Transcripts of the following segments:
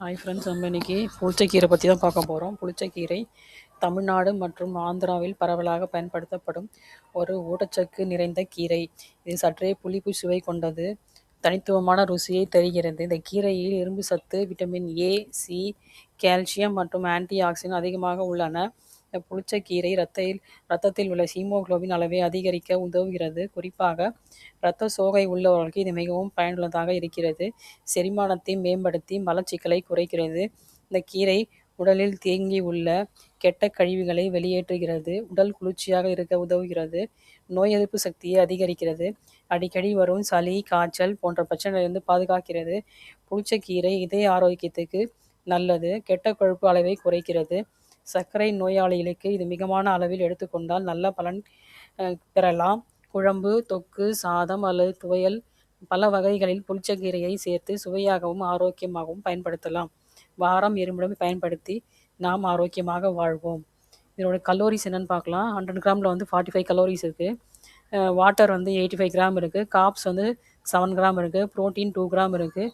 Hi friends, நம்ம இன்றைக்கி புளிச்சக்கீரை பற்றி தான் பார்க்க போகிறோம். புளிச்சக்கீரை தமிழ்நாடு மற்றும் ஆந்திராவில் பரவலாக பயன்படுத்தப்படும் ஒரு ஊட்டச்சத்து நிறைந்த கீரை. இது சற்றே புளிப்பு சுவை கொண்டது, தனித்துவமான ருசியை தருகிறது. இந்த கீரையில் இரும்பு சத்து, விட்டமின் ஏ, சி, கால்சியம் மற்றும் ஆன்டி ஆக்சிடென்ட் அதிகமாக உள்ளன. இந்த புளிச்சக்கீரை இரத்தத்தில் உள்ள ஹீமோகுளோபின் அளவை அதிகரிக்க உதவுகிறது. குறிப்பாக இரத்த சோகை உள்ளவர்களுக்கு இது மிகவும் பயனுள்ளதாக இருக்கிறது. செரிமானத்தை மேம்படுத்தி மலச்சிக்கலை குறைக்கிறது. இந்த கீரை உடலில் தேங்கி உள்ள கெட்ட கழிவுகளை வெளியேற்றுகிறது. உடல் குளிர்ச்சியாக இருக்க உதவுகிறது. நோய் எதிர்ப்பு சக்தியை அதிகரிக்கிறது. அடிக்கடி வரும் சளி, காய்ச்சல் போன்ற பிரச்சனையிலிருந்து பாதுகாக்கிறது. புளிச்சக்கீரை இதய ஆரோக்கியத்துக்கு நல்லது. கெட்ட கொழுப்பு அளவை குறைக்கிறது. சர்க்கரை நோயாளிகளுக்கு இது மிதமான அளவில் எடுத்துக்கொண்டால் நல்ல பலன் பெறலாம். குழம்பு, தொக்கு, சாதம் அல்லது துவையல் பல வகைகளில் புளிச்சக்கீரையை சேர்த்து சுவையாகவும் ஆரோக்கியமாகவும் பயன்படுத்தலாம். வாரம் 2 முறை பயன்படுத்தி நாம் ஆரோக்கியமாக வாழ்வோம். இதோட கலோரிஸ் என்னென்னு பார்க்கலாம். 100 கிராமில் 45 கலோரிஸ் இருக்குது. வாட்டர் 85 கிராம் இருக்குது. காப்ஸ் 7 கிராம் இருக்குது. ப்ரோட்டீன் 2 கிராம் இருக்குது.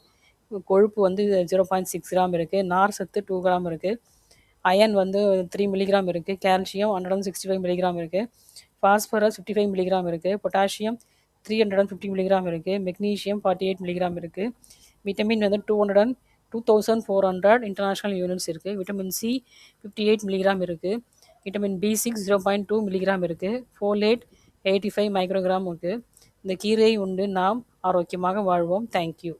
கொழுப்பு 0.6 கிராம் இருக்குது. நார் சத்து 2 கிராம் இருக்குது. அயன் 3 மில்லிகிராம் இருக்குது. கால்சியம் 165 மில்லிகிராம் இருக்குது. ஃபாஸ்பரஸ் 55 மில்லிகிராம் இருக்குது. பொட்டாசியம் 350 மில்லிகிராம் இருக்குது. மெக்னீஷியம் 48 மில்லிகிராம் இருக்குது. விட்டமின் 2400 இன்டர்நேஷ்னல் யூனிட்ஸ் இருக்குது. விட்டமின் சி 58 மில்லிகிராம் இருக்குது. விட்டமின் B6 0.2 மில்லிகிராம் இருக்குது. ஃபோலேட் 85 மைக்ரோகிராம் இருக்குது. இந்த கீரையை உண்டு நாம் ஆரோக்கியமாக வாழ்வோம். தேங்க்யூ.